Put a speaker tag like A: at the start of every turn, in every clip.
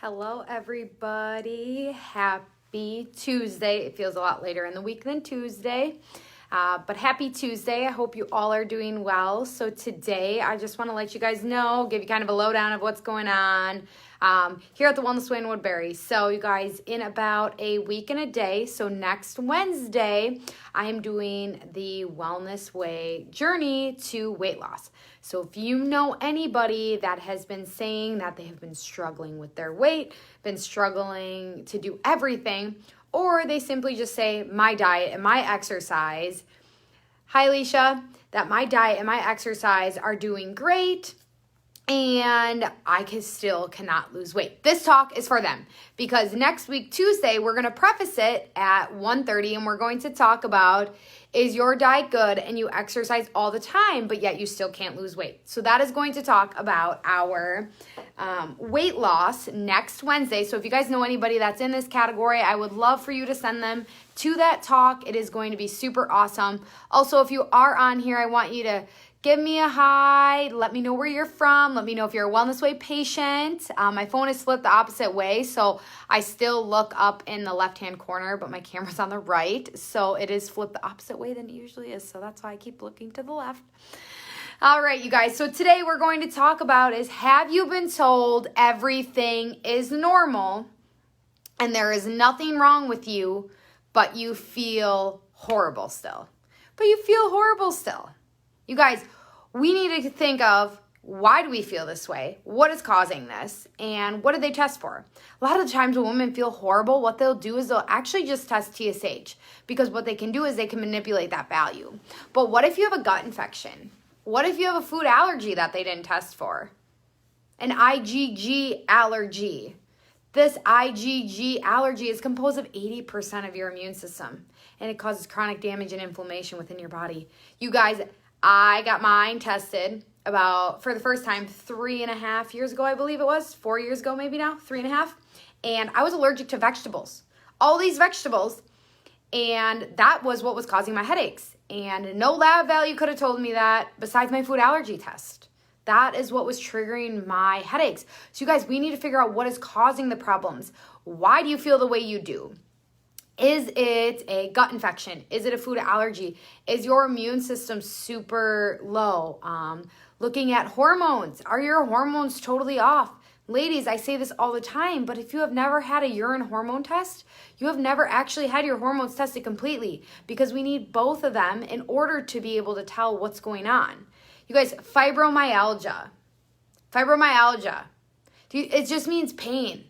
A: Hello, everybody. Happy Tuesday. It feels a lot later in the week than Tuesday, but happy Tuesday. I hope you all are doing well. So today, I just want to let you guys know, give you kind of a lowdown of what's going on here at the Wellness Way in Woodbury. So you guys, in about a week and a day, so next Wednesday, I am doing the Wellness Way journey to weight loss. So if you know anybody that has been saying that they have been struggling with their weight, been struggling to do everything, or they simply just say, my diet and my exercise, hi Alicia, that my diet and my exercise are doing great, and I still cannot lose weight. This talk is for them because next week, Tuesday, we're going to preface it at 1:30 and we're going to talk about, is your diet good and you exercise all the time, but yet you still can't lose weight? So that is going to talk about our weight loss next Wednesday. So if you guys know anybody that's in this category, I would love for you to send them to that talk. It is going to be super awesome. Also, if you are on here, I want you to give me a hi. Let me know where you're from. Let me know if you're a Wellness Way patient. My phone is flipped the opposite way, so I still look up in the left-hand corner, but my camera's on the right, so it is flipped the opposite way than it usually is, so that's why I keep looking to the left. All right, you guys, so today we're going to talk about is, have you been told everything is normal and there is nothing wrong with you, but you feel horrible still? You guys, we need to think of, why do we feel this way? What is causing this? And what did they test for? A lot of the times when women feel horrible, what they'll do is they'll actually just test TSH, because what they can do is they can manipulate that value. But what if you have a gut infection? What if you have a food allergy that they didn't test for? An IgG allergy. This IgG allergy is composed of 80% of your immune system, and it causes chronic damage and inflammation within your body. You guys, I got mine tested for the first time 3.5 years ago, I believe it was. 4 years ago, maybe now, 3.5. And I was allergic to vegetables, all these vegetables. And that was what was causing my headaches. And no lab value could have told me that besides my food allergy test. That is what was triggering my headaches. So you guys, we need to figure out what is causing the problems. Why do you feel the way you do? Is it a gut infection? Is it a food allergy? Is your immune system super low? Looking at hormones. Are your hormones totally off? Ladies, I say this all the time, but if you have never had a urine hormone test, you have never actually had your hormones tested completely, because we need both of them in order to be able to tell what's going on. You guys, fibromyalgia. It just means pain.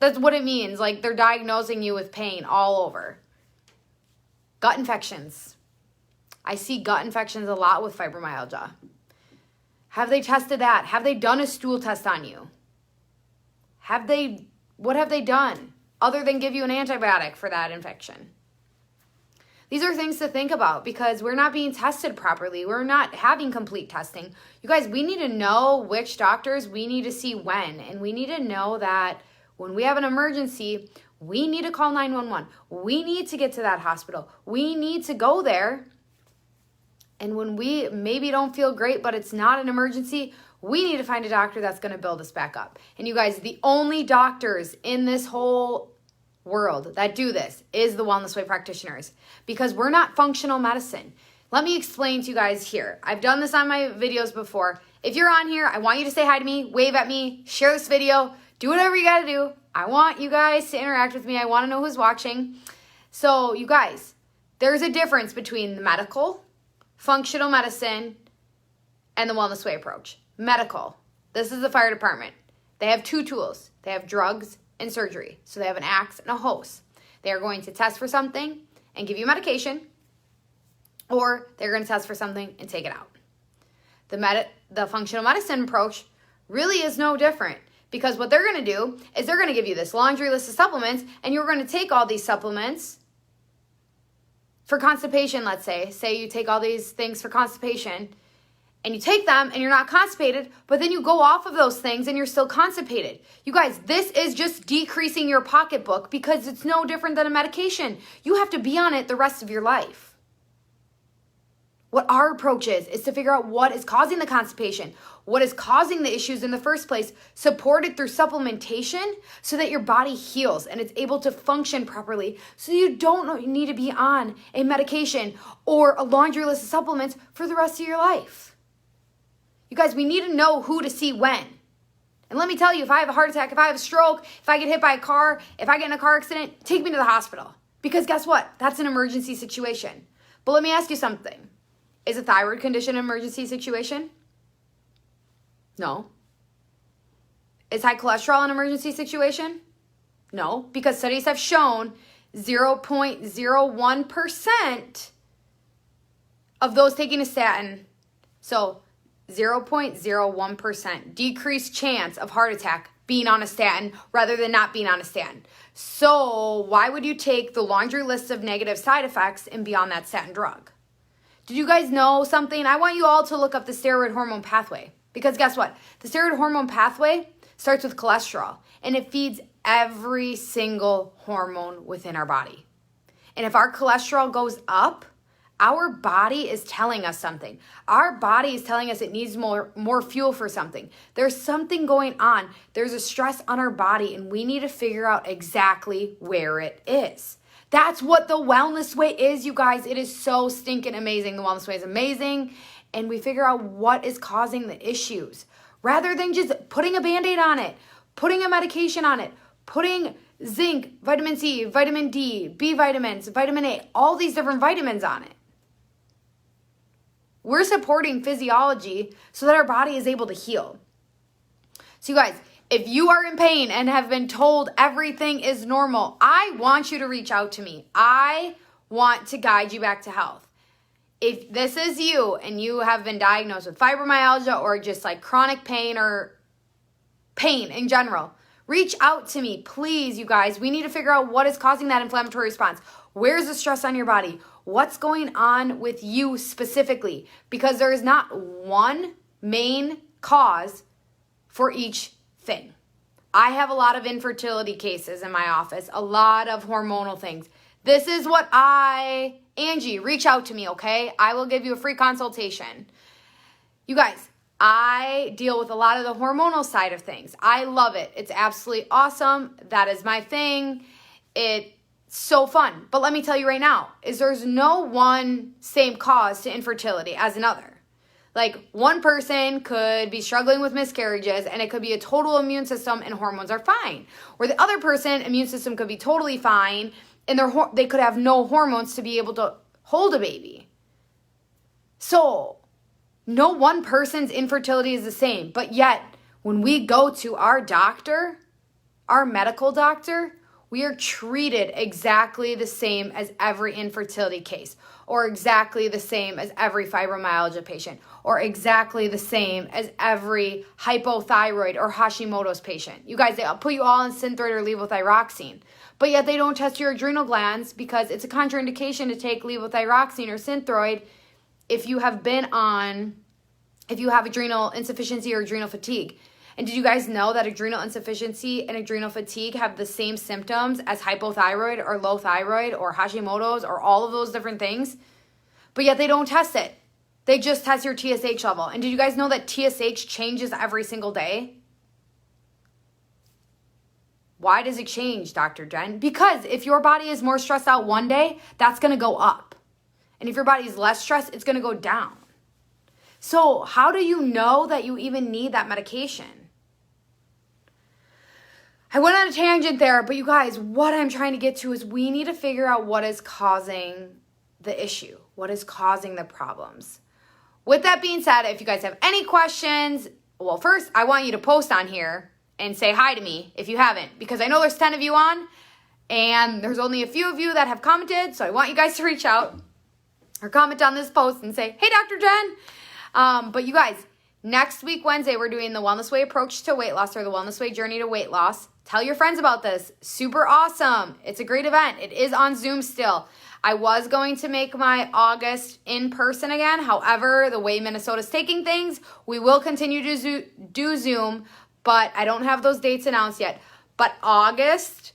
A: That's what it means. They're diagnosing you with pain all over. Gut infections. I see gut infections a lot with fibromyalgia. Have they tested that? Have they done a stool test on you? What have they done other than give you an antibiotic for that infection? These are things to think about, because we're not being tested properly. We're not having complete testing. You guys, we need to know which doctors we need to see when, and we need to know that when we have an emergency, we need to call 911. We need to get to that hospital. We need to go there. And when we maybe don't feel great, but it's not an emergency, we need to find a doctor that's going to build us back up. And you guys, the only doctors in this whole world that do this is the Wellness Way practitioners, because we're not functional medicine. Let me explain to you guys here. I've done this on my videos before. If you're on here, I want you to say hi to me, wave at me, share this video, do whatever you got to do. I want you guys to interact with me. I want to know who's watching. So you guys, there's a difference between the medical, functional medicine, and the Wellness Way approach. Medical, this is the fire department. They have two tools. They have drugs and surgery. So they have an axe and a hose. They are going to test for something and give you medication, or they're going to test for something and take it out. The functional medicine approach really is no different, because what they're going to do is they're going to give you this laundry list of supplements, and you're going to take all these supplements for constipation, let's say. Say you take all these things for constipation, and you take them and you're not constipated, but then you go off of those things and you're still constipated. You guys, this is just decreasing your pocketbook, because it's no different than a medication. You have to be on it the rest of your life. What our approach is to figure out what is causing the constipation, what is causing the issues in the first place, supported through supplementation so that your body heals and it's able to function properly so you don't need to be on a medication or a laundry list of supplements for the rest of your life. You guys, we need to know who to see when. And let me tell you, if I have a heart attack, if I have a stroke, if I get hit by a car, if I get in a car accident, take me to the hospital. Because guess what? That's an emergency situation. But let me ask you something. Is a thyroid condition an emergency situation? No. Is high cholesterol an emergency situation? No, because studies have shown 0.01% of those taking a statin, so 0.01% decreased chance of heart attack being on a statin rather than not being on a statin. So why would you take the laundry list of negative side effects and be on that statin drug? Did you guys know something? I want you all to look up the steroid hormone pathway. Because guess what? The steroid hormone pathway starts with cholesterol. And it feeds every single hormone within our body. And if our cholesterol goes up, our body is telling us something. Our body is telling us it needs more fuel for something. There's something going on. There's a stress on our body. And we need to figure out exactly where it is. That's what the Wellness Way is, you guys. It is so stinking amazing. The Wellness Way is amazing. And we figure out what is causing the issues. Rather than just putting a Band-Aid on it, putting a medication on it, putting zinc, vitamin C, vitamin D, B vitamins, vitamin A, all these different vitamins on it. We're supporting physiology so that our body is able to heal. So you guys, if you are in pain and have been told everything is normal, I want you to reach out to me. I want to guide you back to health. If this is you and you have been diagnosed with fibromyalgia or just like chronic pain or pain in general, reach out to me, please, you guys. We need to figure out what is causing that inflammatory response. Where's the stress on your body? What's going on with you specifically? Because there is not one main cause for each thing. I have a lot of infertility cases in my office, a lot of hormonal things. This is what Angie, reach out to me, okay? I will give you a free consultation. You guys, I deal with a lot of the hormonal side of things. I love it. It's absolutely awesome. That is my thing. It's so fun. But let me tell you right now, there's no one same cause to infertility as another. Like one person could be struggling with miscarriages and it could be a total immune system and hormones are fine. Or the other person, immune system could be totally fine and they could have no hormones to be able to hold a baby. So no one person's infertility is the same. But yet when we go to our doctor, our medical doctor, we are treated exactly the same as every infertility case, or exactly the same as every fibromyalgia patient, or exactly the same as every hypothyroid or Hashimoto's patient. You guys, they'll put you all on Synthroid or levothyroxine, but yet they don't test your adrenal glands because it's a contraindication to take levothyroxine or Synthroid if you have adrenal insufficiency or adrenal fatigue. And did you guys know that adrenal insufficiency and adrenal fatigue have the same symptoms as hypothyroid or low thyroid or Hashimoto's or all of those different things? But yet they don't test it. They just test your TSH level. And did you guys know that TSH changes every single day? Why does it change, Dr. Jen? Because if your body is more stressed out one day, that's going to go up. And if your body is less stressed, it's going to go down. So how do you know that you even need that medication? I went on a tangent there, but you guys, what I'm trying to get to is we need to figure out what is causing the issue, what is causing the problems. With that being said, if you guys have any questions, well, first, I want you to post on here and say hi to me if you haven't, because I know there's 10 of you on, and there's only a few of you that have commented, so I want you guys to reach out or comment on this post and say, hey, Dr. Jen. But you guys, next week, Wednesday, we're doing the Wellness Way approach to weight loss, or the Wellness Way journey to weight loss. Tell your friends about this. Super awesome. It's a great event. It is on Zoom still. I was going to make my August in person again. However, the way Minnesota's taking things, we will continue to do Zoom, but I don't have those dates announced yet. But August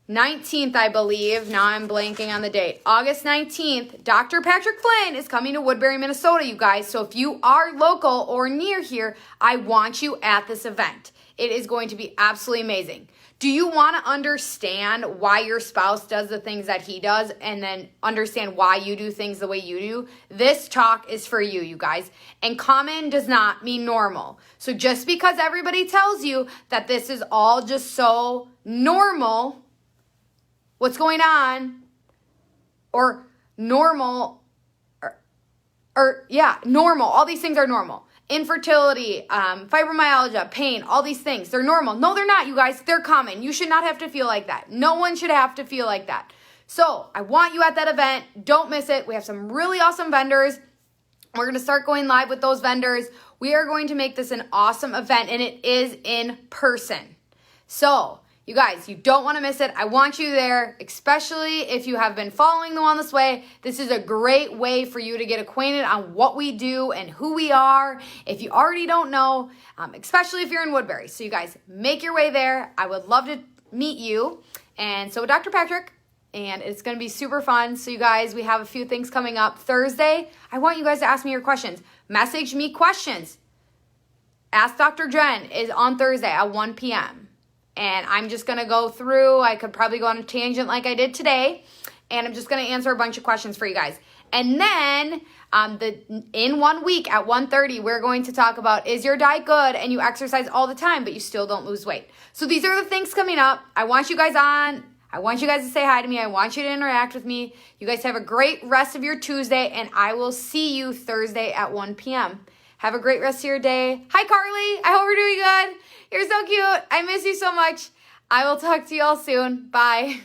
A: 19th, I believe. Now I'm blanking on the date. August 19th, Dr. Patrick Flynn is coming to Woodbury, Minnesota, you guys. So if you are local or near here, I want you at this event. It is going to be absolutely amazing. Do you want to understand why your spouse does the things that he does and then understand why you do things the way you do? This talk is for you, you guys. And common does not mean normal. So just because everybody tells you that this is all just so normal, what's going on, or normal, normal. All these things are normal. Infertility, fibromyalgia, pain, all these things, they're normal. No, they're not, you guys. They're common. You should not have to feel like that. No one should have to feel like that. So I want you at that event. Don't miss it. We have some really awesome vendors. We're going to start going live with those vendors. We are going to make this an awesome event, and it is in person. So you guys, you don't want to miss it. I want you there, especially if you have been following the Wellness Way. This is a great way for you to get acquainted on what we do and who we are. If you already don't know, especially if you're in Woodbury. So you guys, make your way there. I would love to meet you. And so Dr. Patrick, and it's going to be super fun. So you guys, we have a few things coming up. Thursday, I want you guys to ask me your questions. Message me questions. Ask Dr. Jen is on Thursday at 1 p.m. And I'm just going to go through. I could probably go on a tangent like I did today. And I'm just going to answer a bunch of questions for you guys. And then in 1 week at 1:30, we're going to talk about, is your diet good and you exercise all the time, but you still don't lose weight? So these are the things coming up. I want you guys on. I want you guys to say hi to me. I want you to interact with me. You guys have a great rest of your Tuesday. And I will see you Thursday at 1 p.m. Have a great rest of your day. Hi, Carly. I hope we're doing good. You're so cute. I miss you so much. I will talk to you all soon. Bye.